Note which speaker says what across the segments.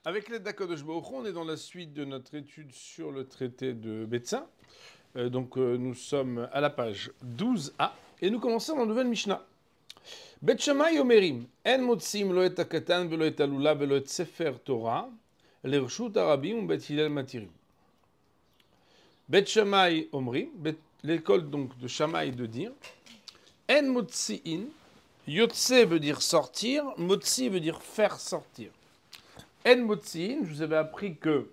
Speaker 1: Avec l'aide d'Akadosh Baruch Hu, on est dans la suite de notre étude sur le traité de Betsa. Nous sommes à la page 12a et nous commençons dans la nouvelle Mishnah. Bet Shammai omerim, en motzim lo et hakatan velo et halula velo et sefer Torah, l'irshut harabim bet Hillel matirim. Bet Shammai omrim, l'école donc de Shammai de dire, en motziin, yotse veut dire sortir, motzi veut dire faire sortir. En motziin, je vous avais appris que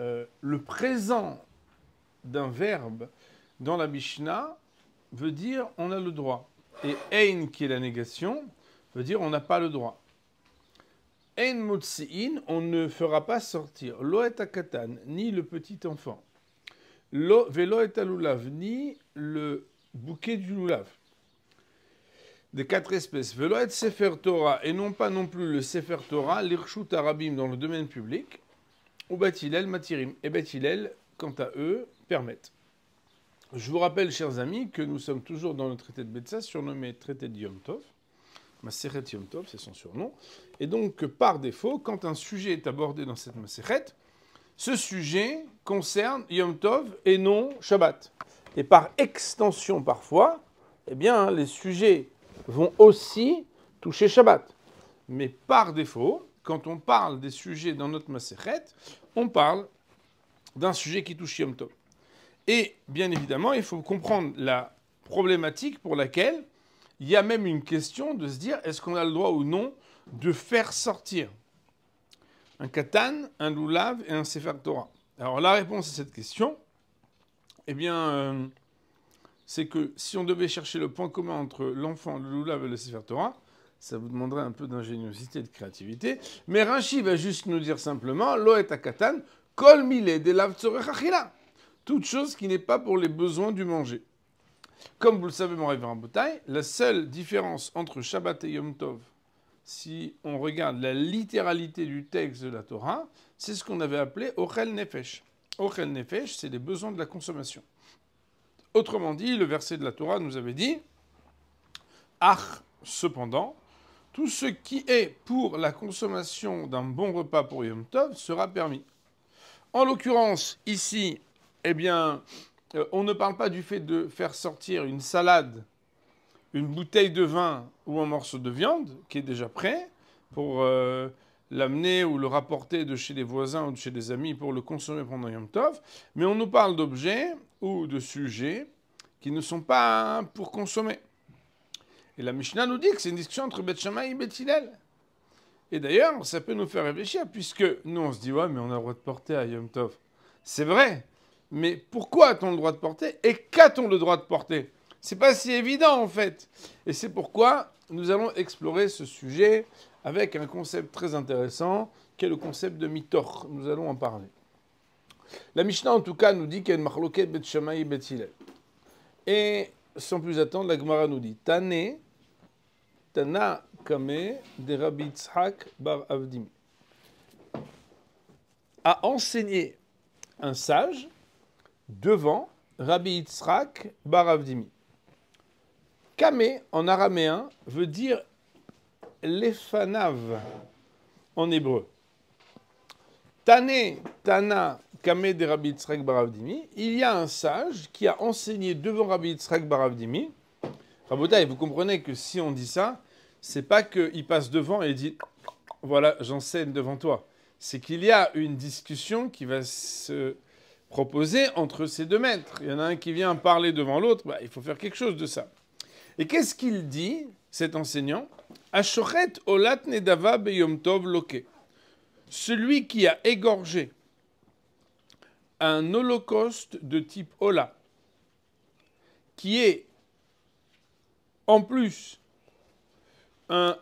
Speaker 1: le présent d'un verbe dans la Mishnah veut dire on a le droit. Et ein, qui est la négation, veut dire on n'a pas le droit. En motziin, on ne fera pas sortir lo et hakatan, ni le petit enfant. Velo et halulav, ni le bouquet du lulav. Des quatre espèces. Velo et sefer Torah, et non pas non plus le sefer Torah, l'irshut harabim dans le domaine public, ou bet Hillel matirim. Et bet Hillel, quant à eux, permettent. Je vous rappelle, chers amis, que nous sommes toujours dans le traité de Betsa, surnommé traité de Yom Tov. Masechet Yom Tov, c'est son surnom. Et donc, par défaut, quand un sujet est abordé dans cette Masechet, ce sujet concerne Yom Tov et non Shabbat. Et par extension, parfois, eh bien, les sujets vont aussi toucher Shabbat. Mais par défaut, quand on parle des sujets dans notre Masechet, on parle d'un sujet qui touche Yom Tov. Et bien évidemment, il faut comprendre la problématique pour laquelle il y a même une question de se dire est-ce qu'on a le droit ou non de faire sortir un katan, un lulav et un sefer Torah. Alors la réponse à cette question, eh bien, c'est que si on devait chercher le point commun entre l'enfant, le lulav et le sefer Torah, ça vous demanderait un peu d'ingéniosité et de créativité. Mais Rashi va juste nous dire simplement lo et hakatan kol mileh delav tzorech achila. Toute chose qui n'est pas pour les besoins du manger. Comme vous le savez, mon révérend Botaï, la seule différence entre Shabbat et Yom Tov, si on regarde la littéralité du texte de la Torah, c'est ce qu'on avait appelé Ochel Nefesh. Ochel Nefesh, c'est les besoins de la consommation. Autrement dit, le verset de la Torah nous avait dit Ach, cependant, tout ce qui est pour la consommation d'un bon repas pour Yom Tov sera permis. En l'occurrence, ici, eh bien, on ne parle pas du fait de faire sortir une salade, une bouteille de vin ou un morceau de viande qui est déjà prêt pour l'amener ou le rapporter de chez les voisins ou de chez des amis pour le consommer pendant Yom Tov, mais on nous parle d'objets ou de sujets qui ne sont pas pour consommer. Et la Mishnah nous dit que c'est une discussion entre Bet Shammai et Bet Hillel. Et d'ailleurs, ça peut nous faire réfléchir, puisque nous on se dit ouais, mais on a le droit de porter à Yom Tov. C'est vrai. Mais pourquoi a-t-on le droit de porter et qu'a-t-on le droit de porter? C'est pas si évident en fait. Et c'est pourquoi nous allons explorer ce sujet avec un concept très intéressant qui est le concept de mitoch. Nous allons en parler. La Mishnah en tout cas nous dit qu'il y a une machloket bet Shammai et bet Hillel. Et sans plus attendre, la Gemara nous dit Tane, Tana Kame de Rabbi Yitzhak bar Avdimi a enseigné un sage devant Rabbi Yitzhak bar Avdimi. Kame, en araméen, veut dire lefanav en hébreu. Tane, Tana, Kame de Rabbi Yitzhak bar Avdimi. Il y a un sage qui a enseigné devant Rabbi Yitzhak bar Avdimi. Rabotai, vous comprenez que si on dit ça, c'est pas qu'il passe devant et dit voilà, j'enseigne devant toi. C'est qu'il y a une discussion qui va se proposer entre ces deux maîtres. Il y en a un qui vient parler devant l'autre, il faut faire quelque chose de ça. Et qu'est-ce qu'il dit, cet enseignant? Ashochet olat nedava beyom tov loke. Celui qui a égorgé un holocauste de type Ola, qui est en plus un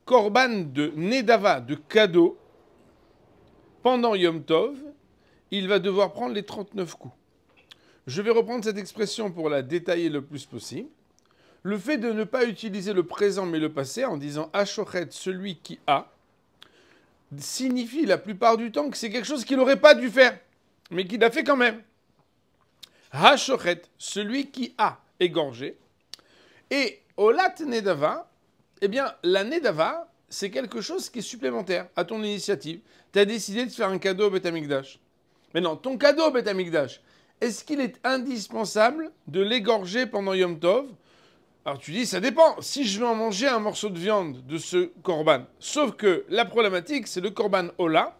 Speaker 1: korban de nedava, de cadeau, pendant Yom Tov, il va devoir prendre les 39 coups. Je vais reprendre cette expression pour la détailler le plus possible. Le fait de ne pas utiliser le présent mais le passé en disant « Ashochet, celui qui a », signifie la plupart du temps que c'est quelque chose qu'il n'aurait pas dû faire, mais qu'il a fait quand même. « Hashochet, celui qui a égorgé ». Et « Olat Nedava », eh bien, la Nedava, c'est quelque chose qui est supplémentaire à ton initiative. Tu as décidé de faire un cadeau au Beth Amikdash. Maintenant, ton cadeau au Beth Amikdash, est-ce qu'il est indispensable de l'égorger pendant Yom Tov? Alors tu dis, ça dépend. Si je veux en manger un morceau de viande de ce korban. Sauf que la problématique, c'est le korban Ola.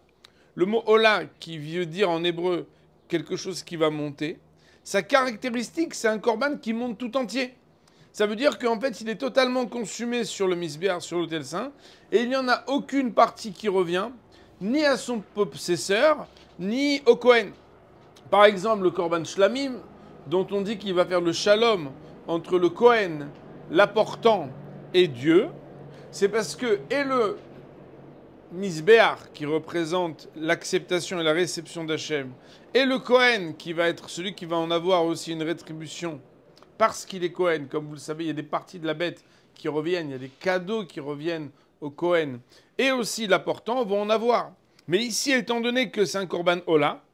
Speaker 1: Le mot Ola, qui veut dire en hébreu quelque chose qui va monter. Sa caractéristique, c'est un korban qui monte tout entier. Ça veut dire qu'en fait, il est totalement consumé sur le misbéar, sur l'autel saint, et il n'y en a aucune partie qui revient, ni à son possesseur, ni au Kohen. Par exemple, le korban shlamim, dont on dit qu'il va faire le shalom entre le Kohen, l'apportant, et Dieu, c'est parce que, et le misbéar, qui représente l'acceptation et la réception d'Hachem, et le Kohen, qui va être celui qui va en avoir aussi une rétribution, parce qu'il est Kohen, comme vous le savez, il y a des parties de la bête qui reviennent, il y a des cadeaux qui reviennent au Kohen, et aussi l'apportant vont en avoir. Mais ici, étant donné que c'est un korban Ola,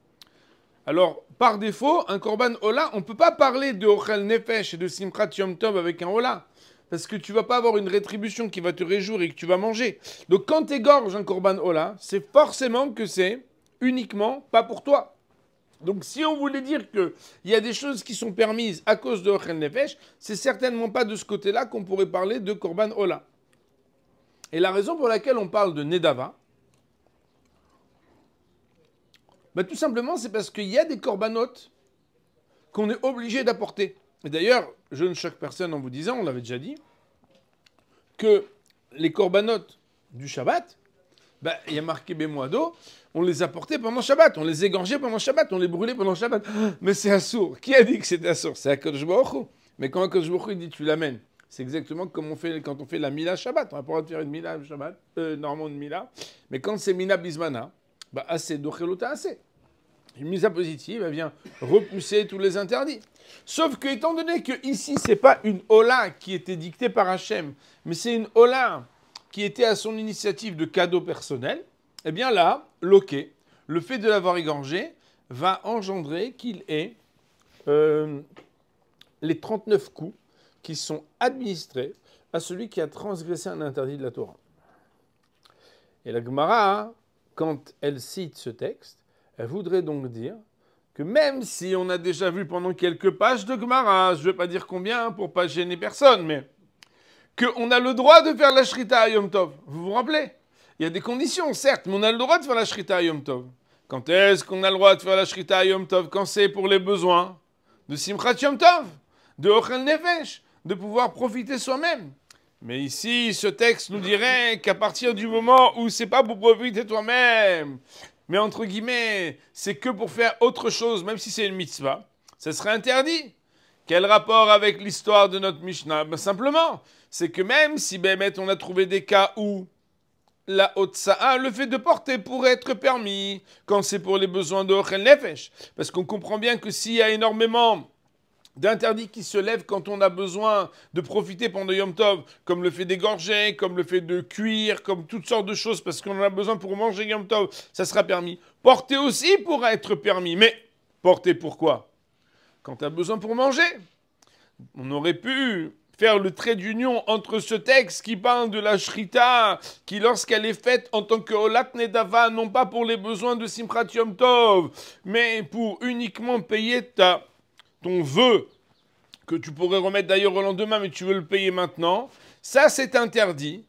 Speaker 1: alors par défaut, un korban Ola, on ne peut pas parler de Ochel Nefesh et de Simchat Yom Tov avec un Ola, parce que tu ne vas pas avoir une rétribution qui va te réjouir et que tu vas manger. Donc quand tu égorges un korban Ola, c'est forcément que c'est uniquement pas pour toi. Donc si on voulait dire qu'il y a des choses qui sont permises à cause de Ochel Nefesh, c'est certainement pas de ce côté-là qu'on pourrait parler de Korban Ola. Et la raison pour laquelle on parle de Nedava, tout simplement c'est parce qu'il y a des corbanotes qu'on est obligé d'apporter. Et d'ailleurs, je ne choque personne en vous disant, on l'avait déjà dit, que les corbanotes du Shabbat, il y a marqué Bémoado, on les apportait pendant Shabbat, on les égorgeait pendant Shabbat, on les brûlait pendant Shabbat. Mais c'est assourd. Qui a dit que c'était assourd? C'est Akadosh Baruch Hu. Mais quand Akadosh Baruch Hu dit tu l'amènes, c'est exactement comme on fait quand on fait la Mila Shabbat. On n'a pas le droit de faire une Mila Shabbat, normalement une Mila. Mais quand c'est Mila Bismana, assez d'Ochelota assez. Une misa positive, elle vient repousser tous les interdits. Sauf que, étant donné que ici, c'est pas une Ola qui était dictée par Hachem, mais c'est une Ola qui était à son initiative de cadeau personnel, eh bien là, loqué, le fait de l'avoir égorgé va engendrer qu'il ait les 39 coups qui sont administrés à celui qui a transgressé un interdit de la Torah. Et la Gemara, quand elle cite ce texte, elle voudrait donc dire que même si on a déjà vu pendant quelques pages de Gemara, je ne vais pas dire combien pour ne pas gêner personne, mais qu'on a le droit de faire la Shrita à Yom Tov. Vous vous rappelez? Il y a des conditions, certes, mais on a le droit de faire la Shrita à Yom Tov. Quand est-ce qu'on a le droit de faire la Shrita à Yom Tov? Quand c'est pour les besoins de Simchat Yom Tov, de Ochel Nefesh, de pouvoir profiter soi-même. Mais ici, ce texte nous dirait qu'à partir du moment où c'est pas pour profiter toi-même, mais entre guillemets, c'est que pour faire autre chose, même si c'est une mitzvah, ça serait interdit. Quel rapport avec l'histoire de notre Mishnah? Simplement, c'est que même si on a trouvé des cas où la Otsa'a, le fait de porter pourrait être permis quand c'est pour les besoins de Ochel Nefesh. Parce qu'on comprend bien que s'il y a énormément d'interdits qui se lèvent quand on a besoin de profiter pendant Yom Tov, comme le fait d'égorger, comme le fait de cuire, comme toutes sortes de choses, parce qu'on en a besoin pour manger Yom Tov, ça sera permis. Porter aussi pourra être permis, mais porter pourquoi? Quand tu as besoin pour manger. On aurait pu faire le trait d'union entre ce texte qui parle de la Shrita, qui lorsqu'elle est faite en tant que Olat Nedava, non pas pour les besoins de Simchat Yom Tov, mais pour uniquement payer ton vœu, que tu pourrais remettre d'ailleurs au lendemain, mais tu veux le payer maintenant, ça c'est interdit.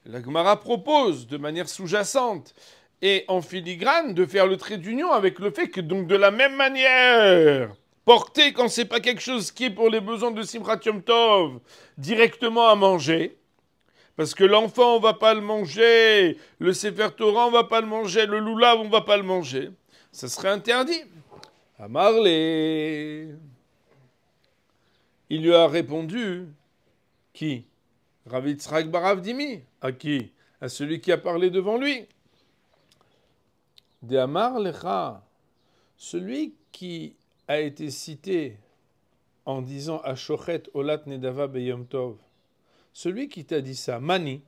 Speaker 1: La Gemara propose de manière sous-jacente et en filigrane de faire le trait d'union avec le fait que donc de la même manière, porter quand c'est pas quelque chose qui est pour les besoins de Simchat Yom Tov, directement à manger, parce que l'enfant on va pas le manger, le Sefer Torah on va pas le manger, le loulav on va pas le manger, ça serait interdit. Amarlé. Il lui a répondu, qui? Rav Yitzhak bar Avdimi. À qui? À celui qui a parlé devant lui. De Amar Lecha, celui qui a été cité en disant Ashochet Olat Nedava Beyom Tov, celui qui t'a dit ça, Mani,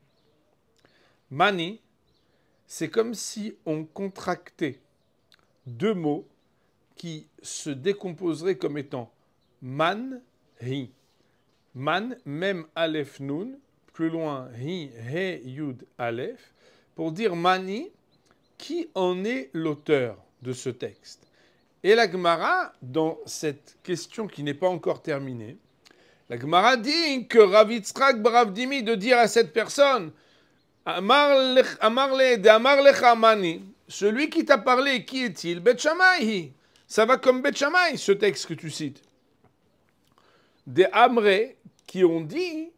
Speaker 1: c'est comme si on contractait deux mots qui se décomposeraient comme étant man, hi. Man, même Aleph Nun, plus loin, Hi, He, Yud, Aleph, pour dire Mani, qui en est l'auteur de ce texte. Et la Gemara, dans cette question qui n'est pas encore terminée, la Gemara dit que Rav Yitzchak bar Rav Dimi de dire à cette personne, Amar lecha Mani, celui qui t'a parlé, qui est-il? Bet Shammai. Ça va comme Bet Shammai, ce texte que tu cites. Des Amré qui ont dit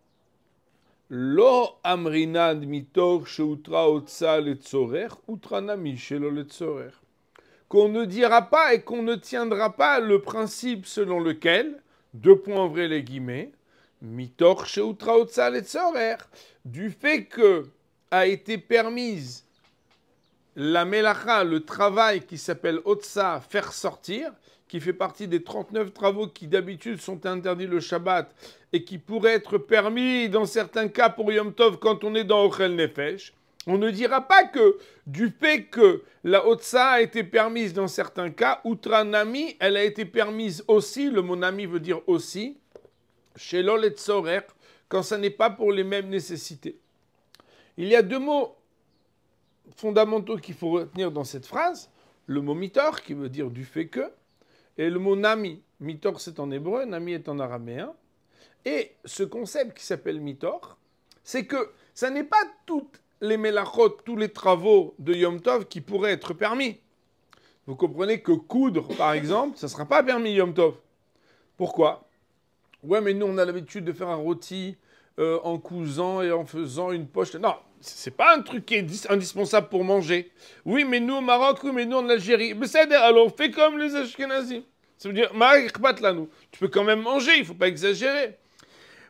Speaker 1: Lo amrinan mitor sheutra otsa letzorer, utranami shelo letzorer. Qu'on ne dira pas et qu'on ne tiendra pas le principe selon lequel, deux points ouvrés les guillemets, mitor sheutra otsa letzorer, du fait que a été permise la melacha, le travail qui s'appelle otsa, faire sortir, qui fait partie des 39 travaux qui d'habitude sont interdits le Shabbat et qui pourraient être permis dans certains cas pour Yom Tov quand on est dans Ochel Nefesh. On ne dira pas que du fait que la otsa a été permise dans certains cas, outra nami, elle a été permise aussi, le mot nami veut dire aussi, chez l'oletzorer, quand ça n'est pas pour les mêmes nécessités. Il y a deux mots fondamentaux qu'il faut retenir dans cette phrase. Le mot mitor, qui veut dire du fait que, et le mot nami. Mitor, c'est en hébreu, nami est en araméen. Et ce concept qui s'appelle mitor, c'est que ça n'est pas toutes les melachot, tous les travaux de Yom Tov qui pourraient être permis. Vous comprenez que coudre, par exemple, ça ne sera pas permis Yom Tov. Pourquoi? Ouais, mais nous, on a l'habitude de faire un rôti en cousant et en faisant une poche. Non, c'est pas un truc qui est indispensable pour manger. Oui, mais nous au Maroc, oui, mais nous en Algérie. Mais c'est alors fais comme les Ashkenazim. Ça veut dire, nous. Tu peux quand même manger, il ne faut pas exagérer.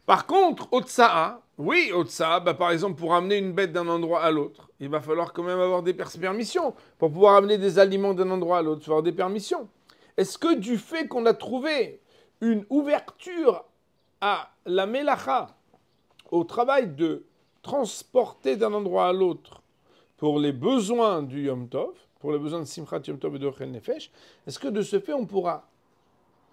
Speaker 1: Par contre, Otsa'a, oui, Otsa'a, par exemple, pour amener une bête d'un endroit à l'autre, il va falloir quand même avoir des permissions. Pour pouvoir amener des aliments d'un endroit à l'autre, il faut avoir des permissions. Est-ce que du fait qu'on a trouvé une ouverture à la melacha, au travail de transporter d'un endroit à l'autre pour les besoins du Yom Tov, pour les besoins de Simchat Yom Tov et de Ochel Nefesh, est-ce que de ce fait on pourra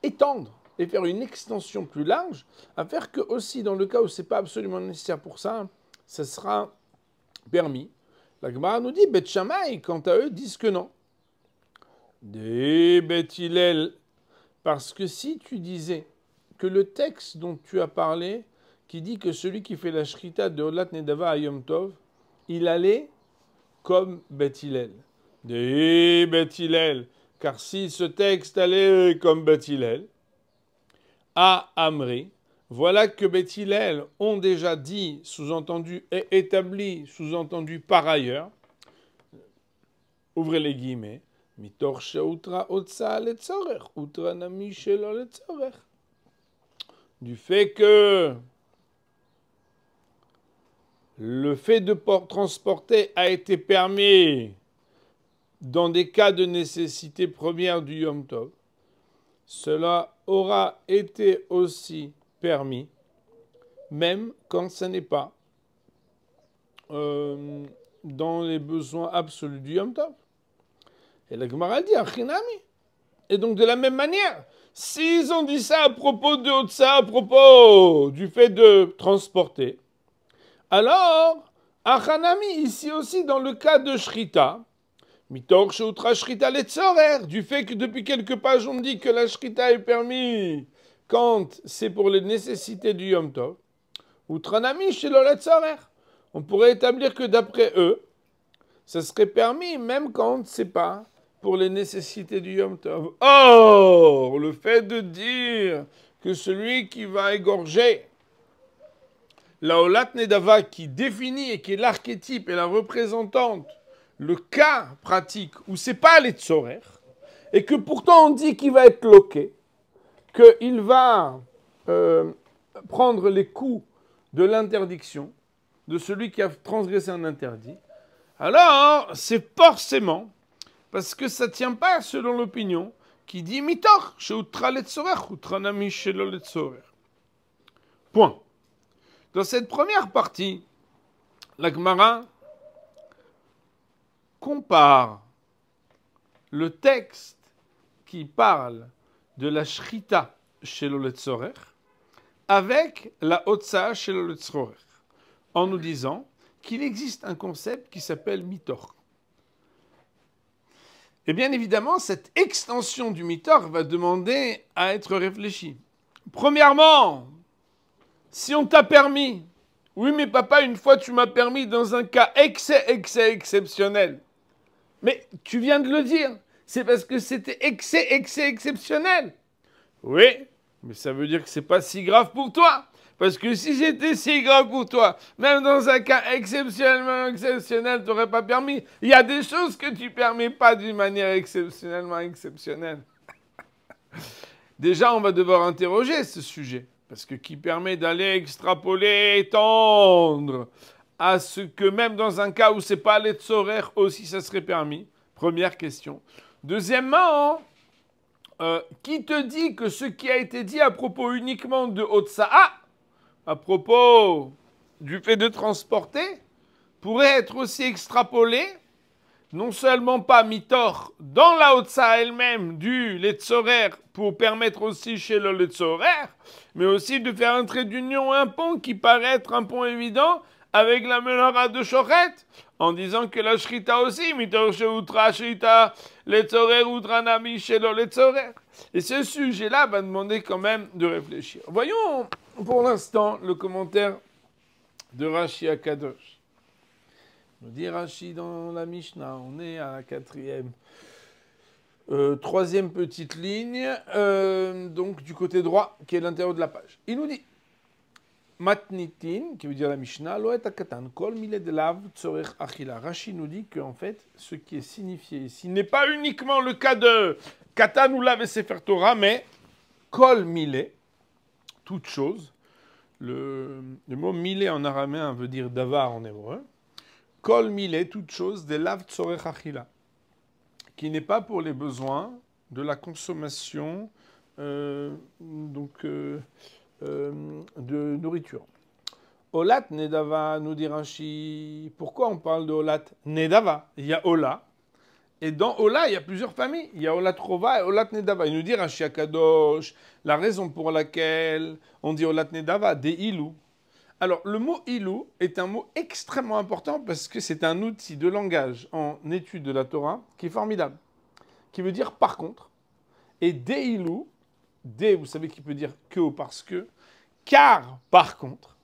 Speaker 1: étendre et faire une extension plus large, à faire que aussi dans le cas où ce n'est pas absolument nécessaire pour ça, ça sera permis. La Gemara nous dit, Bet Shammai, quant à eux, disent que non. Des Bet Hillel, parce que si tu disais que le texte dont tu as parlé, qui dit que celui qui fait la shrita de Olat Nedava à Yom Tov, il allait comme Bet Hillel. Des Bet Hillel, car si ce texte allait comme Bet Hillel, à Amri, voilà que Bet Hillel ont déjà dit, sous-entendu et établi, sous-entendu par ailleurs, ouvrez les guillemets, mitor sheutra otsa letzorer, utra nami shelo letzorer. Du fait que le fait de transporter a été permis dans des cas de nécessité première du Yom Tov, cela aura été aussi permis, même quand ce n'est pas dans les besoins absolus du Yom Tov. Et la Gemara dit, Achinami. Et donc de la même manière, s'ils ont dit ça à propos de Otsa, à propos du fait de transporter, alors, Achanami, ici aussi dans le cas de Shrita, Mitor Sheutra Shrita Letzorer, du fait que depuis quelques pages on dit que la Shrita est permis quand c'est pour les nécessités du Yom Tov, Utranami Shelo Letzorer. On pourrait établir que d'après eux, ça serait permis même quand c'est pas pour les nécessités du Yom Tov. Or, le fait de dire que celui qui va égorger la Olat Nedava qui définit et qui est l'archétype et la représentante, le cas pratique où c'est pas les tzorer, et que pourtant on dit qu'il va être loqué, qu'il va prendre les coups de l'interdiction, de celui qui a transgressé un interdit, alors c'est forcément, parce que ça ne tient pas selon l'opinion, qui dit mitor, sheutra letzorer, utranami shelo letzorer. Point. Dans cette première partie, la Gemara compare le texte qui parle de la shrita chez le letzorer avec la otsa chez le letzorer. en nous disant qu'il existe un concept qui s'appelle mitor. Et bien évidemment, cette extension du mitor va demander à être réfléchie. Premièrement, si on t'a permis, oui mais papa, une fois tu m'as permis dans un cas exceptionnel. Mais tu viens de le dire, c'est parce que c'était exceptionnel. Oui, mais ça veut dire que c'est pas si grave pour toi. Parce que si c'était si grave pour toi, même dans un cas exceptionnel, tu n'aurais pas permis. Il y a des choses que tu ne permets pas d'une manière exceptionnellement exceptionnelle. Déjà, on va devoir interroger ce sujet. Parce que qui permet d'aller extrapoler, étendre à ce que même dans un cas où c'est pas les tzorer aussi, ça serait permis. Première question. Deuxièmement, qui te dit que ce qui a été dit à propos uniquement de Otsa'a, à propos du fait de transporter, pourrait être aussi extrapolé, non seulement pas mitor dans la Otsa'a elle-même du Letzorer pour permettre aussi chez le Letzorer, mais aussi de faire un trait d'union, un pont qui paraît être un pont évident avec la menorah de Shochet, en disant que la Shrita aussi, mitor sheutra Shrita, Letzorer utranami chez le Letzorer. Et ce sujet-là va demander quand même de réfléchir. Voyons pour l'instant le commentaire de Rashi Akadosh. Nous dit Rashi dans la Mishnah, on est à la troisième petite ligne, donc du côté droit, qui est l'intérieur de la page. Il nous dit Matnitin, qui veut dire la Mishnah, Loet akatan, kol mile de lav tzorech achila. Rashi nous dit qu'en fait, ce qui est signifié ici n'est pas uniquement le cas de katan ou lav et sefer Torah, mais kol mile, toute chose. Le mot mile en araméen veut dire davar en hébreu. Kol mile, toute chose, de lav tzorech achila, qui n'est pas pour les besoins de la consommation, de nourriture. Olat Nedava, nous dit Rashi. Pourquoi on parle de Olat Nedava? Il y a Ola. Et dans Ola, il y a plusieurs familles. Il y a Olat Rova et Olat Nedava. Il nous dit Rashi Akadosh, la raison pour laquelle on dit Olat Nedava, des ilou. Alors, le mot ilou est un mot extrêmement important parce que c'est un outil de langage en étude de la Torah qui est formidable. Qui veut dire par contre. Et des ilou, des, vous savez, qui peut dire que ou parce que, car par contre,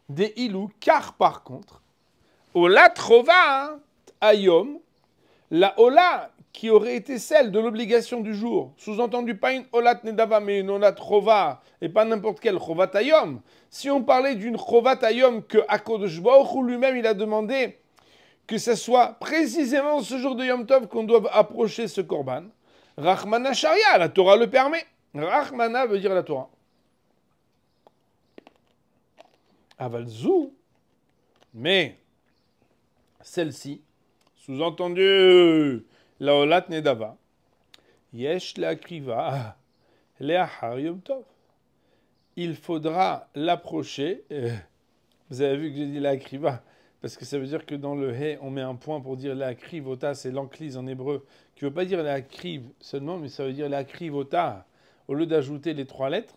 Speaker 1: des ilou, car par contre, olat rova ayom, la ola qui aurait été celle de l'obligation du jour, sous-entendu pas une olat nedava, mais une olat rova, et pas n'importe quelle chovat ayom. Si on parlait d'une chovat ayom que Akadosh Baruch Hu lui-même il a demandé que ce soit précisément ce jour de Yom Tov qu'on doit approcher ce korban, Rachmana Sharia, la Torah le permet. Rachmana veut dire la Torah. Avalzou, mais celle-ci, sous-entendu, la Olat Nedava, Yesh la Kriva, Leachar Yom Tov. Il faudra l'approcher. Vous avez vu que j'ai dit la Kriva, parce que ça veut dire que dans le He, on met un point pour dire la Krivota, c'est l'enclise en hébreu, qui ne veut pas dire la Kriv seulement, mais ça veut dire la Krivota. Au lieu d'ajouter les 3 lettres,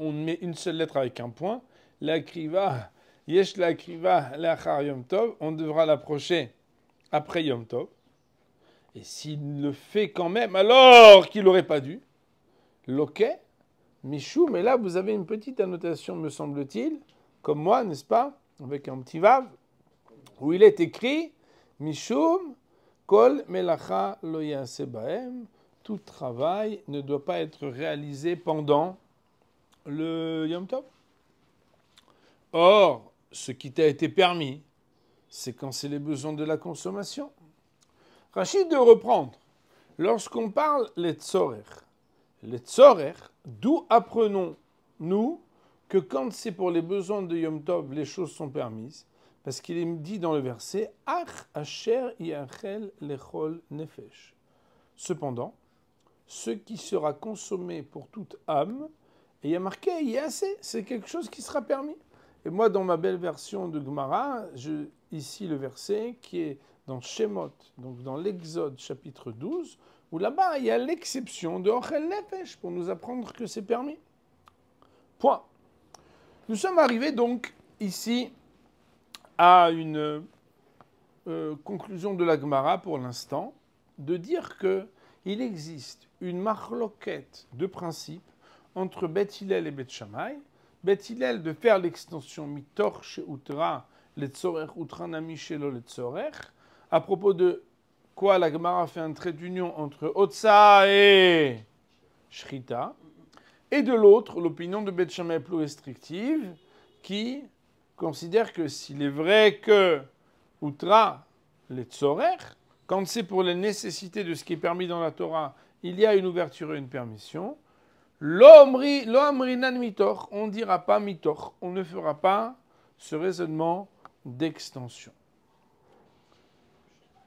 Speaker 1: on met une seule lettre avec un point. La Kriva, Yesh la Kriva, Leachar Yom Tov, on devra l'approcher après Yom Tov. Et s'il le fait quand même, alors qu'il n'aurait pas dû, Loke, Michou, mais là vous avez une petite annotation, me semble-t-il, comme moi, n'est-ce pas, avec un petit vav, où il est écrit Mishum, Kol Melacha Lo Yaseh Bahem, tout travail ne doit pas être réalisé pendant le Yom Tov. Or, ce qui t'a été permis, c'est quand c'est les besoins de la consommation. Rachid de reprendre. Lorsqu'on parle les tzorer, d'où apprenons-nous que quand c'est pour les besoins de Yom Tov, les choses sont permises? Parce qu'il est dit dans le verset Ach asher yachel lechol nefesh. Cependant, ce qui sera consommé pour toute âme, et il y a marqué Yaseh, c'est quelque chose qui sera permis. Et moi, dans ma belle version de Gemara, ici le verset qui est dans Shemot, donc dans l'Exode chapitre 12, où là-bas il y a l'exception de Ochel Nefesh pour nous apprendre que c'est permis. Point. Nous sommes arrivés donc ici à une conclusion de la Gemara pour l'instant, de dire qu'il existe une marloquette de principe entre Beth Hillel et Beth Shammai. Beth Hillel de faire l'extension mitor sheutra letzorer utra nami shelo letzorer, à propos de quoi la Gemara fait un trait d'union entre Otsa et Shrita, et de l'autre, l'opinion de Beth Shammai plus restrictive, qui considère que s'il est vrai que Utra letzorer, quand c'est pour les nécessités de ce qui est permis dans la Torah, il y a une ouverture et une permission. Lo amrinan mitor, on ne dira pas mitor, on ne fera pas ce raisonnement d'extension.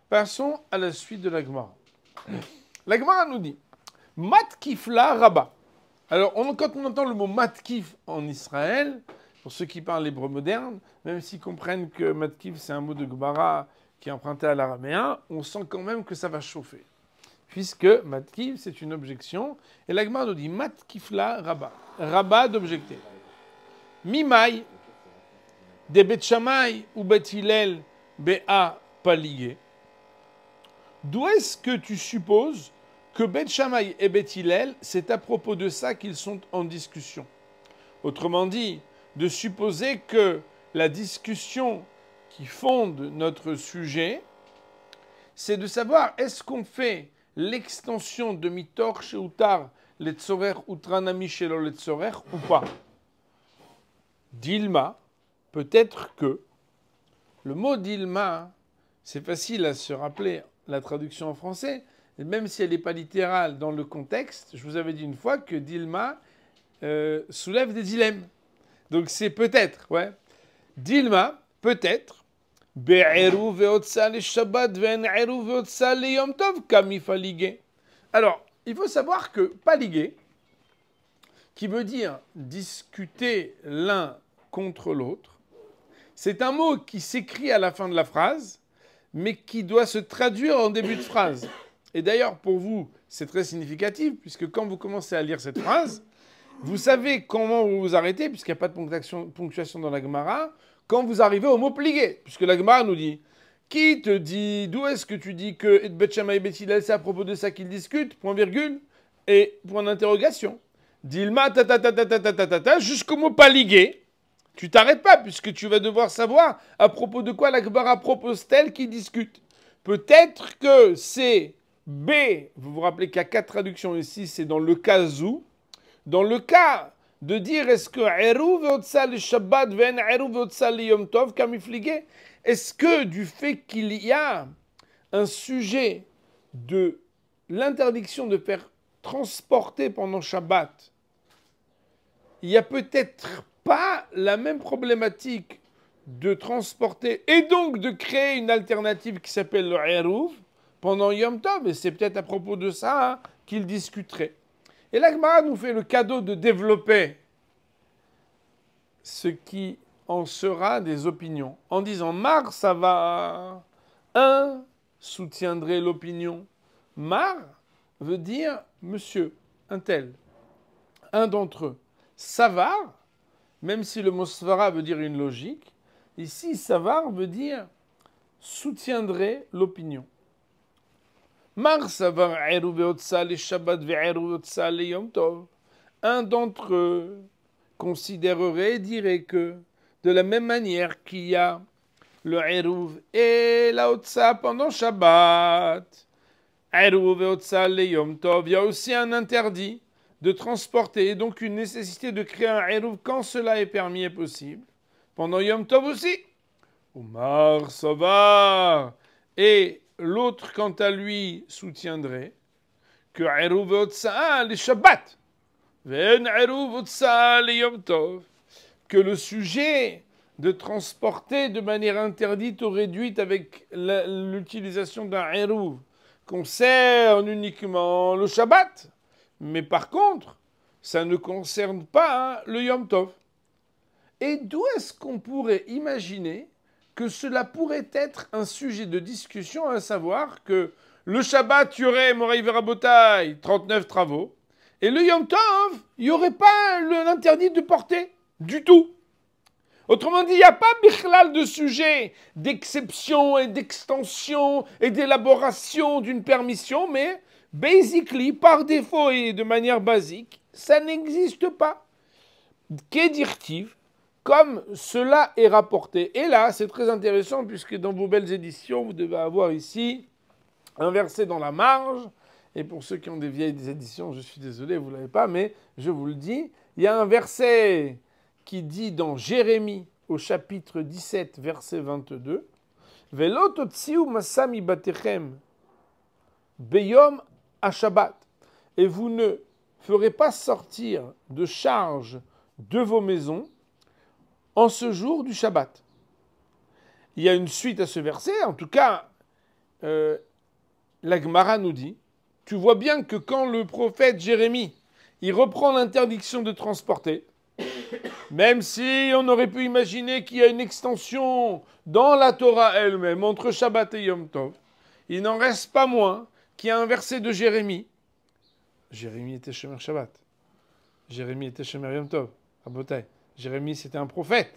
Speaker 1: Passons à la suite de la Gemara. La Gemara nous dit Matkifla Rabba. Alors, quand on entend le mot matkif en Israël, pour ceux qui parlent l'hébreu moderne, même s'ils comprennent que matkif c'est un mot de Gemara qui est emprunté à l'araméen, on sent quand même que ça va chauffer. Puisque matkif c'est une objection, et la Gemara nous dit matkifla Rabba. Rabba d'objecter. Mimai, de Bet Shammai ou Bet Hillel, Béa Paligé. D'où est-ce que tu supposes que Bet Shammai et Bet Hillel, c'est à propos de ça qu'ils sont en discussion? Autrement dit, de supposer que la discussion qui fonde notre sujet, c'est de savoir est-ce qu'on fait l'extension de mitor sheutar letzorer utranami shelo letzorer ou pas. Dilma, peut-être que le mot Dilma, c'est facile à se rappeler la traduction en français, même si elle n'est pas littérale dans le contexte. Je vous avais dit une fois que Dilma soulève des dilemmes. Donc c'est peut-être, ouais. Dilma, peut-être. Alors, il faut savoir que paligé, qui veut dire discuter l'un contre l'autre, c'est un mot qui s'écrit à la fin de la phrase, mais qui doit se traduire en début de phrase. Et d'ailleurs, pour vous, c'est très significatif, puisque quand vous commencez à lire cette phrase, vous savez comment vous vous arrêtez, puisqu'il n'y a pas de ponctuation dans la Gemara, quand vous arrivez au mot plié, puisque la Gemara nous dit qui te dit, d'où est-ce que tu dis que Bet Shammai et Bet Hillel, c'est à propos de ça qu'ils discutent, point virgule, et point d'interrogation. Dilma, jusqu'au mot paligué, tu t'arrêtes pas, puisque tu vas devoir savoir à propos de quoi la Gemara propose-t-elle qu'ils discutent. Peut-être que c'est B, vous vous rappelez qu'il y a 4 traductions ici, c'est dans le cas où, dans le cas de dire est-ce que est-ce que du fait qu'il y a un sujet de l'interdiction de faire transporter pendant Shabbat, il n'y a peut-être pas la même problématique de transporter et donc de créer une alternative qui s'appelle le Eruv pendant Yom Tov, et c'est peut-être à propos de ça qu'il discuterait. Et la Gemara nous fait le cadeau de développer ce qui en sera des opinions, en disant Mar, ça va. Un soutiendrait l'opinion. Mar veut dire monsieur, un tel. Un d'entre eux. Savar, même si le mot svara veut dire une logique, ici savar veut dire soutiendrait l'opinion. Mar savar eruv ve'otsa le Shabbat ve'eruv ve'otsa le Yom Tov. Un d'entre eux considérerait et dirait que, de la même manière qu'il y a le eruv et la otsa pendant Shabbat, eruv ve'otsa le Yom Tov, il y a aussi un interdit de transporter, et donc une nécessité de créer un eruv quand cela est permis et possible. Pendant Yom Tov aussi. Omar savar. Et l'autre, quant à lui, soutiendrait que eruv ve'otsa le Shabbat, que le sujet de transporter de manière interdite ou réduite avec l'utilisation d'un eruv concerne uniquement le Shabbat, mais par contre, ça ne concerne pas le Yom Tov. Et d'où est-ce qu'on pourrait imaginer que cela pourrait être un sujet de discussion, à savoir que le Shabbat, il y aurait Moraï Verabotai, 39 travaux, et le Yom Tov, il n'y aurait pas l'interdit de porter du tout. Autrement dit, il n'y a pas bichlal de sujet d'exception et d'extension et d'élaboration d'une permission, mais basically, par défaut et de manière basique, ça n'existe pas. Qu'est-dirtive, comme cela est rapporté. Et là, c'est très intéressant puisque dans vos belles éditions, vous devez avoir ici un verset dans la marge. Et pour ceux qui ont des vieilles éditions, je suis désolé, vous ne l'avez pas, mais je vous le dis. Il y a un verset qui dit dans Jérémie, au chapitre 17, verset 22, « Velo totziu masami batechem beyom à Shabbat. » Et vous ne ferez pas sortir de charge de vos maisons en ce jour du Shabbat. Il y a une suite à ce verset, en tout cas, la Gemara nous dit, tu vois bien que quand le prophète Jérémie, il reprend l'interdiction de transporter, même si on aurait pu imaginer qu'il y a une extension dans la Torah elle-même entre Shabbat et Yom Tov, il n'en reste pas moins qu'il y a un verset de Jérémie. Jérémie était Shomer Shabbat. Jérémie était Shomer Yom Tov. Rabotai. Jérémie, c'était un prophète.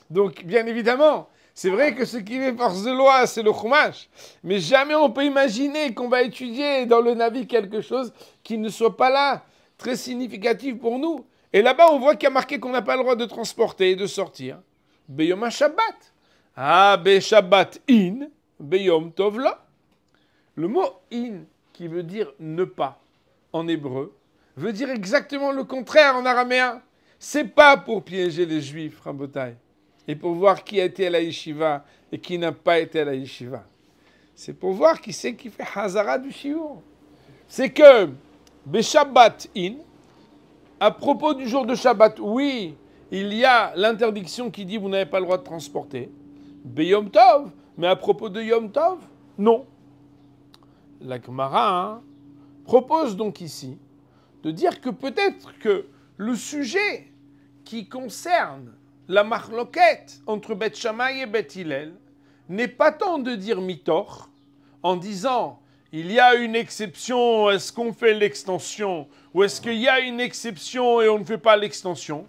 Speaker 1: Donc, bien évidemment, c'est vrai que ce qui fait force de loi, c'est le Chumash. Mais jamais on peut imaginer qu'on va étudier dans le Navi quelque chose qui ne soit pas là, très significatif pour nous. Et là-bas, on voit qu'il y a marqué qu'on n'a pas le droit de transporter et de sortir. Beyom Shabbat. Ah, be Shabbat in, beyom tov la. Le mot in, qui veut dire ne pas, en hébreu, veut dire exactement le contraire en araméen. C'est pas pour piéger les juifs, Rabotai, et pour voir qui a été à la yeshiva et qui n'a pas été à la yeshiva. C'est pour voir qui c'est qui fait Hazara du shiur. C'est que, be Shabbat in, à propos du jour de Shabbat, oui, il y a l'interdiction qui dit vous n'avez pas le droit de transporter. Beyom Tov, mais à propos de Yom Tov, non. La Gemara propose donc ici de dire que peut-être que le sujet qui concerne la marloquette entre Beth Shammai et Beth Hillel n'est pas tant de dire mitor en disant il y a une exception, est-ce qu'on fait l'extension ou est-ce qu'il y a une exception et on ne fait pas l'extension?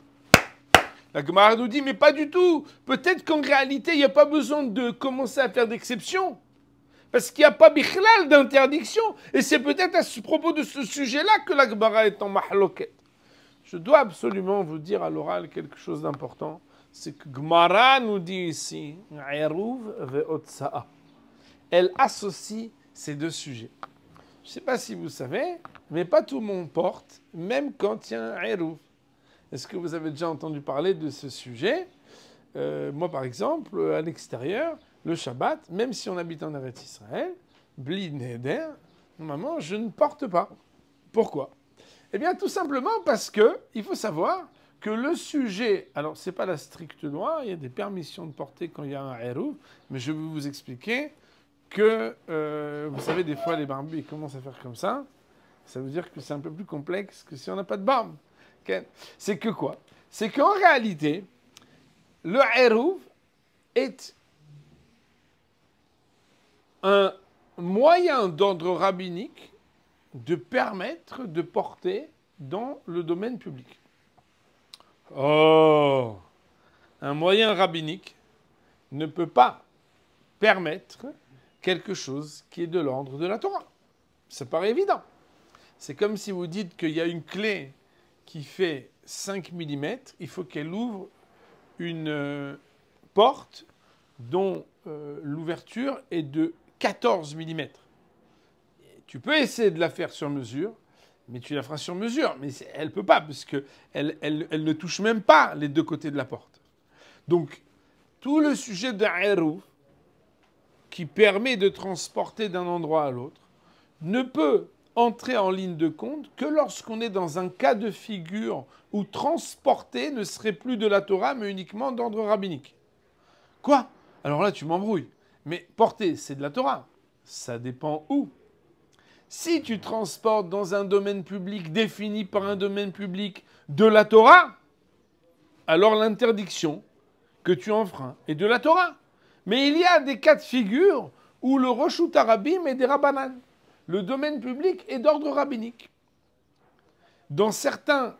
Speaker 1: La Gemara nous dit mais pas du tout. Peut-être qu'en réalité il n'y a pas besoin de commencer à faire d'exception. Parce qu'il n'y a pas bichlal d'interdiction. Et c'est peut-être à ce propos de ce sujet-là que la Gemara est en mahloket. Je dois absolument vous dire à l'oral quelque chose d'important. C'est que Gemara nous dit ici, Eruv ve'otsa'a. Elle associe ces deux sujets. Je ne sais pas si vous savez, mais pas tout le monde porte, même quand il y a un Eruv. Est-ce que vous avez déjà entendu parler de ce sujet? Moi, par exemple, à l'extérieur, le Shabbat, même si on habite en Eretz Israël, Bli Neder, normalement, je ne porte pas. Pourquoi? Eh bien, tout simplement parce que il faut savoir que le sujet, alors c'est pas la stricte loi, il y a des permissions de porter quand il y a un Eruv, mais je vais vous expliquer que, vous savez, des fois, les barbus, ils commencent à faire comme ça. Ça veut dire que c'est un peu plus complexe que si on n'a pas de barbe. Okay? C'est que quoi? C'est qu'en réalité, le Eruv est un moyen d'ordre rabbinique de permettre de porter dans le domaine public. Oh, un moyen rabbinique ne peut pas permettre quelque chose qui est de l'ordre de la Torah. Ça paraît évident. C'est comme si vous dites qu'il y a une clé qui fait 5 mm, il faut qu'elle ouvre une porte dont l'ouverture est de 14 mm. Tu peux essayer de la faire sur mesure, mais tu la feras sur mesure. Mais elle ne peut pas, parce qu'elle ne touche même pas les deux côtés de la porte. Donc, tout le sujet de Eruv, qui permet de transporter d'un endroit à l'autre, ne peut entrer en ligne de compte que lorsqu'on est dans un cas de figure où transporter ne serait plus de la Torah, mais uniquement d'ordre rabbinique. Quoi? Alors là, tu m'embrouilles. Mais porter, c'est de la Torah. Ça dépend où. Si tu transportes dans un domaine public défini par un domaine public de la Torah, alors l'interdiction que tu enfreins est de la Torah. Mais il y a des cas de figure où le Roshut Harabim est des Rabbanan. Le domaine public est d'ordre rabbinique. Dans certaines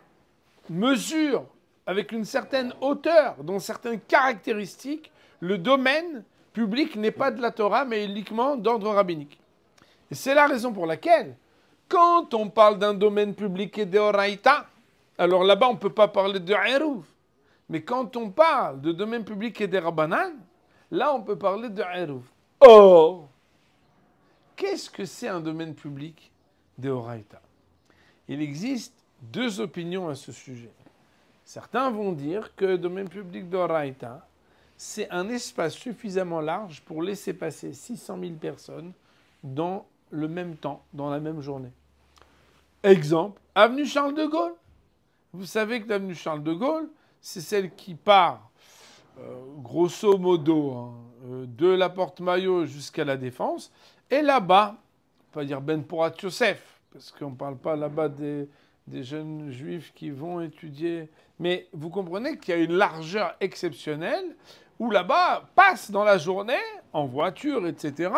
Speaker 1: mesures avec une certaine hauteur, dont certaines caractéristiques, le domaine public n'est pas de la Torah, mais uniquement d'ordre rabbinique. Et c'est la raison pour laquelle, quand on parle d'un domaine public et d'Oraïta, alors là-bas, on ne peut pas parler de Eruv. Mais quand on parle de domaine public et des Rabbanan, là, on peut parler de Eruv. Or, qu'est-ce que c'est un domaine public d'Oraïta? Il existe deux opinions à ce sujet. Certains vont dire que le domaine public d'Oraïta, c'est un espace suffisamment large pour laisser passer 600 000 personnes dans le même temps, dans la même journée. Exemple, avenue Charles de Gaulle. Vous savez que l'avenue Charles de Gaulle, c'est celle qui part, grosso modo, de la Porte Maillot jusqu'à la Défense. Et là-bas, on va dire Ben Porat Yosef, parce qu'on ne parle pas là-bas des jeunes juifs qui vont étudier. Mais vous comprenez qu'il y a une largeur exceptionnelle où là-bas passe dans la journée, en voiture, etc.,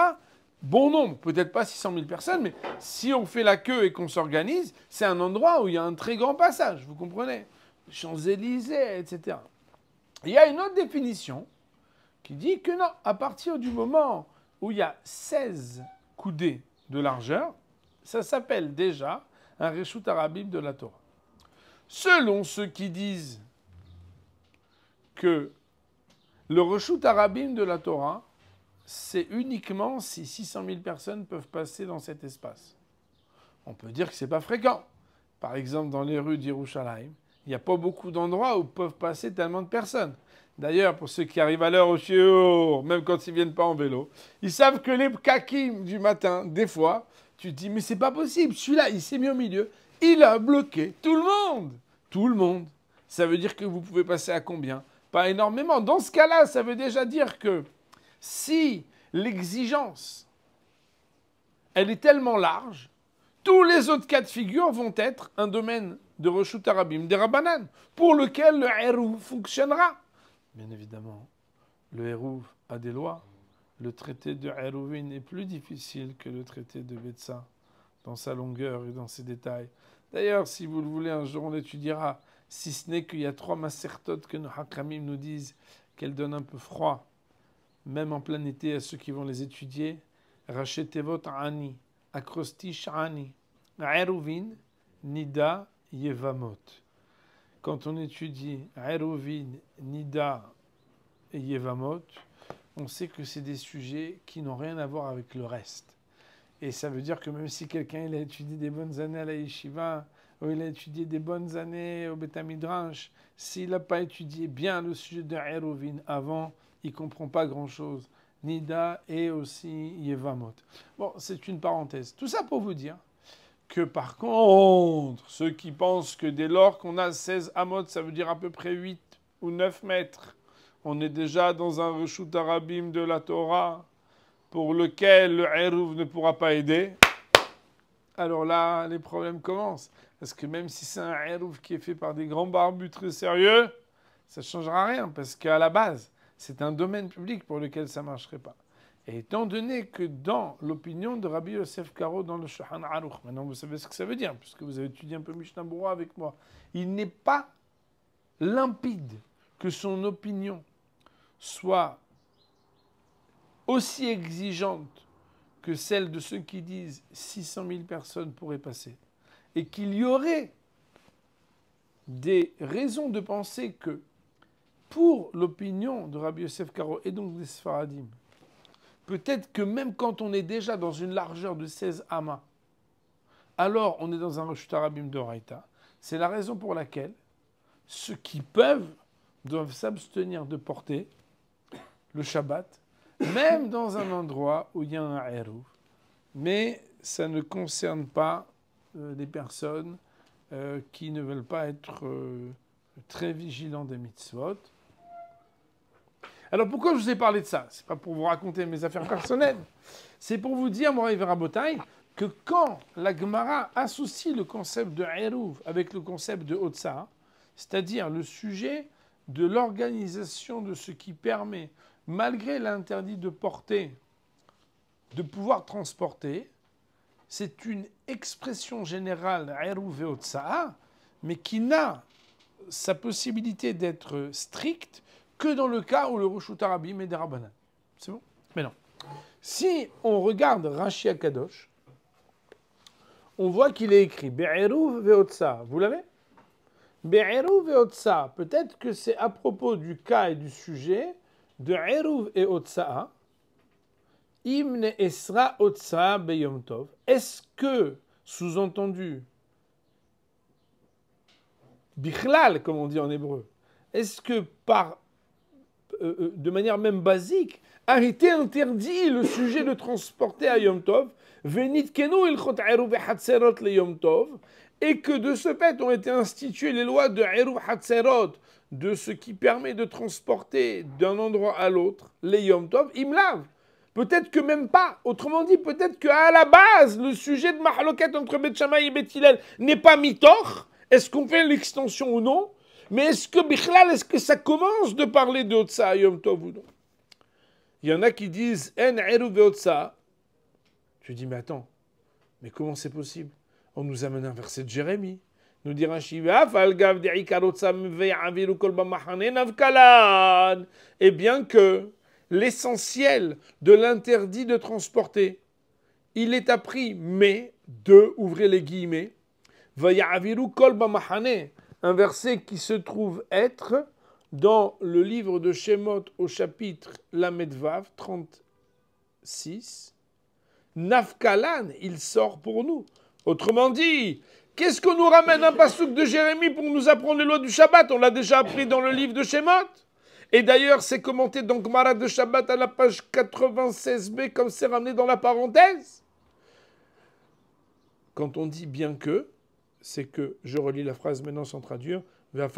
Speaker 1: bon nombre, peut-être pas 600 000 personnes, mais si on fait la queue et qu'on s'organise, c'est un endroit où il y a un très grand passage, vous comprenez? Champs-Élysées, etc. Il y a une autre définition qui dit que non, à partir du moment où il y a 16 coudées de largeur, ça s'appelle déjà un Reshut Harabim de la Torah. Selon ceux qui disent que le Reshut Harabim de la Torah, c'est uniquement si 600 000 personnes peuvent passer dans cet espace. On peut dire que ce n'est pas fréquent. Par exemple, dans les rues d'Yerushalayim, il n'y a pas beaucoup d'endroits où peuvent passer tellement de personnes. D'ailleurs, pour ceux qui arrivent à l'heure au shiur, même quand ils ne viennent pas en vélo, ils savent que les pkakim du matin, des fois, tu te dis, mais c'est pas possible, celui-là, il s'est mis au milieu, il a bloqué tout le monde. Tout le monde. Ça veut dire que vous pouvez passer à combien? Pas énormément. Dans ce cas-là, ça veut déjà dire que si l'exigence, elle est tellement large, tous les autres cas de figure vont être un domaine de Reshut Harabim, des Rabbanan, pour lequel le Eruv fonctionnera. Bien évidemment, le Eruv a des lois. Le traité de Eruvin est plus difficile que le traité de Betsa, dans sa longueur et dans ses détails. D'ailleurs, si vous le voulez, un jour on l'étudiera, si ce n'est qu'il y a 3 masertot que nos Hakamim nous disent qu'elles donnent un peu froid, même en plein été, à ceux qui vont les étudier. Rachetevot Ani, Akrostish Ani, Eruvin, Nida, Yevamot. Quand on étudie Eruvin, Nida et Yevamot, on sait que c'est des sujets qui n'ont rien à voir avec le reste. Et ça veut dire que même si quelqu'un il a étudié des bonnes années à la yeshiva, ou il a étudié des bonnes années au Beth Midrash, s'il n'a pas étudié bien le sujet de Eruvin avant, il ne comprend pas grand-chose. Nida et aussi Yevamot. Bon, c'est une parenthèse. Tout ça pour vous dire que par contre, ceux qui pensent que dès lors qu'on a 16 amot, ça veut dire à peu près 8 ou 9 mètres, on est déjà dans un Reshut Harabim de la Torah pour lequel le Eruv ne pourra pas aider. Alors là, les problèmes commencent. Parce que même si c'est un Eruv qui est fait par des grands barbus très sérieux, ça ne changera rien. Parce qu'à la base, c'est un domaine public pour lequel ça ne marcherait pas. Et étant donné que dans l'opinion de Rabbi Yosef Karo dans le Shulchan Aruch, maintenant vous savez ce que ça veut dire, puisque vous avez étudié un peu Mishnah Berurah avec moi, il n'est pas limpide que son opinion soit aussi exigeante que celle de ceux qui disent 600 000 personnes pourraient passer, et qu'il y aurait des raisons de penser que, pour l'opinion de Rabbi Yosef Karo et donc des Sfaradim, peut-être que même quand on est déjà dans une largeur de 16 amas, alors on est dans un Reshut Harabim d'Oraïta. C'est la raison pour laquelle ceux qui peuvent doivent s'abstenir de porter le Shabbat, même dans un endroit où il y a un Eruv. Mais ça ne concerne pas les personnes qui ne veulent pas être très vigilants des mitzvot. Alors pourquoi je vous ai parlé de ça? C'est pas pour vous raconter mes affaires personnelles. C'est pour vous dire, Moraï Verabotai, que quand la Gemara associe le concept de Eruv avec le concept de Otsa, c'est-à-dire le sujet de l'organisation de ce qui permet, malgré l'interdit de porter, de pouvoir transporter, c'est une expression générale, Eruv et Otsa, mais qui n'a sa possibilité d'être strict que dans le cas où le Reshut Harabim est des Rabbanan. C'est bon? Mais non. Si on regarde Rashi Akadosh, on voit qu'il est écrit Be'eruv ve'otsa. Vous l'avez? Be'eruv ve'otsa. Peut-être que c'est à propos du cas et du sujet de Eruv et Otsa. Imne Esra Otsa Beyom Tov. Est-ce que, sous-entendu, Bichlal, comme on dit en hébreu, est-ce que de manière même basique, a été interdit le sujet de transporter à Yom Tov, Venit Kenu Ilchot Eruv Hatzerot le Yom Tov, et que de ce fait ont été instituées les lois de Eruv Hatzerot, de ce qui permet de transporter d'un endroit à l'autre les Yom Tov, Imlav. Peut-être que même pas. Autrement dit, peut-être qu'à la base, le sujet de Mahaloket entre Beth Shammai et Beth Hillel n'est pas mitoch. Est-ce qu'on fait l'extension ou non? Mais est-ce que Bichlal, est-ce que ça commence de parler de Otsa Yom Tov ou non? Il y en a qui disent En Eruv Otsa. Je dis, mais attends, mais comment c'est possible? On nous amène un verset de Jérémie. Nous dit Rashi, et bien que l'essentiel de l'interdit de transporter, il est appris, mais de, ouvrez les guillemets, un verset qui se trouve être dans le livre de Shemot au chapitre Lamed Vav 36. Nafkalan, il sort pour nous. Autrement dit, qu'est-ce qu'on nous ramène un passouk de Jérémie pour nous apprendre les lois du Shabbat? On l'a déjà appris dans le livre de Shemot. Et d'ailleurs, c'est commenté dans Gemara de Shabbat à la page 96b, comme c'est ramené dans la parenthèse. Quand on dit bien que, c'est que, je relis la phrase maintenant sans traduire, bien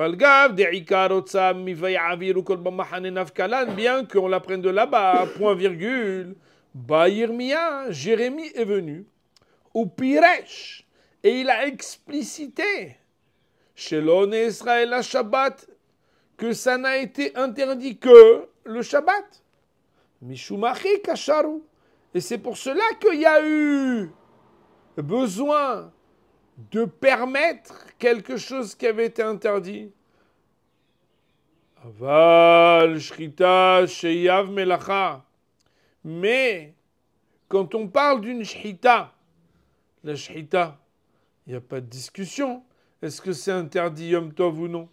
Speaker 1: qu'on l'apprenne de là-bas, point virgule, Yirmiyah, Jérémie est venu, ou Piresh, et il a explicité, chez l'One Israël à Shabbat, que ça n'a été interdit que le Shabbat. Mishumachi kasharu. Et c'est pour cela qu'il y a eu besoin de permettre quelque chose qui avait été interdit. Aval, shrita, sheyav melacha. Mais, quand on parle d'une shrita, la shrita, il n'y a pas de discussion. Est-ce que c'est interdit Yom Tov ou non?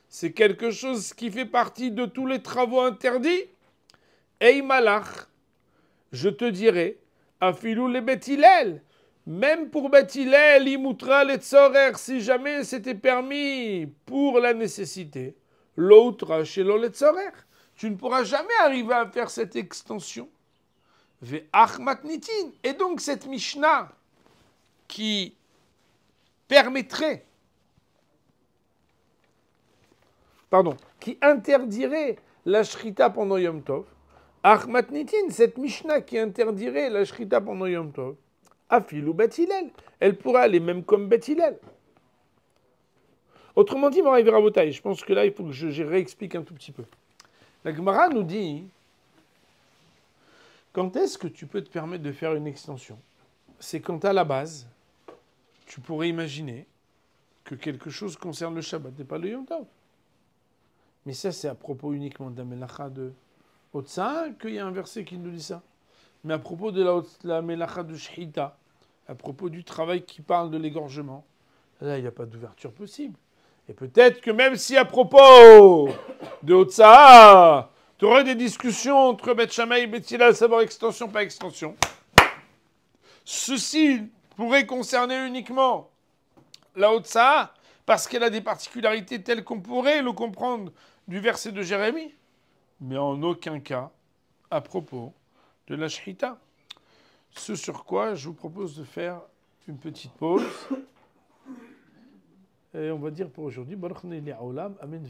Speaker 1: C'est quelque chose qui fait partie de tous les travaux interdits. Ei malach, je te dirais, afilou le Beth Hillel, même pour Beth Hillel, imutra le tzorer, si jamais c'était permis pour la nécessité, l'autre chez le tzorer, tu ne pourras jamais arriver à faire cette extension. Ve'ach matnitin, et donc cette Mishnah qui permettrait, qui interdirait la shrita pendant Yom Tov, Achmatnitin, cette Mishnah qui interdirait la shrita pendant Yom Tov, Afilou Beth Hillel, elle pourrait aller même comme Beth Hillel. Autrement dit, Moraï Verabotaï, je pense que là, il faut que je réexplique un tout petit peu. La Gemara nous dit, quand est-ce que tu peux te permettre de faire une extension? C'est quand à la base, tu pourrais imaginer que quelque chose concerne le Shabbat et pas le Yom Tov. Mais ça, c'est à propos uniquement de la Melacha de Otsa qu'il y a un verset qui nous dit ça. Mais à propos de la Melacha de Shechita, à propos du travail qui parle de l'égorgement, là, il n'y a pas d'ouverture possible. Et peut-être que même si à propos de Otsa, tu aurais des discussions entre Beth Shammai et Beth Hillel, savoir extension, pas extension. Ceci pourrait concerner uniquement la Otsa, parce qu'elle a des particularités telles qu'on pourrait le comprendre du verset de Jérémie, mais en aucun cas à propos de la Shechita. Ce sur quoi je vous propose de faire une petite pause. Et on va dire pour aujourd'hui, Baruch Ne'li Haolam, Amen.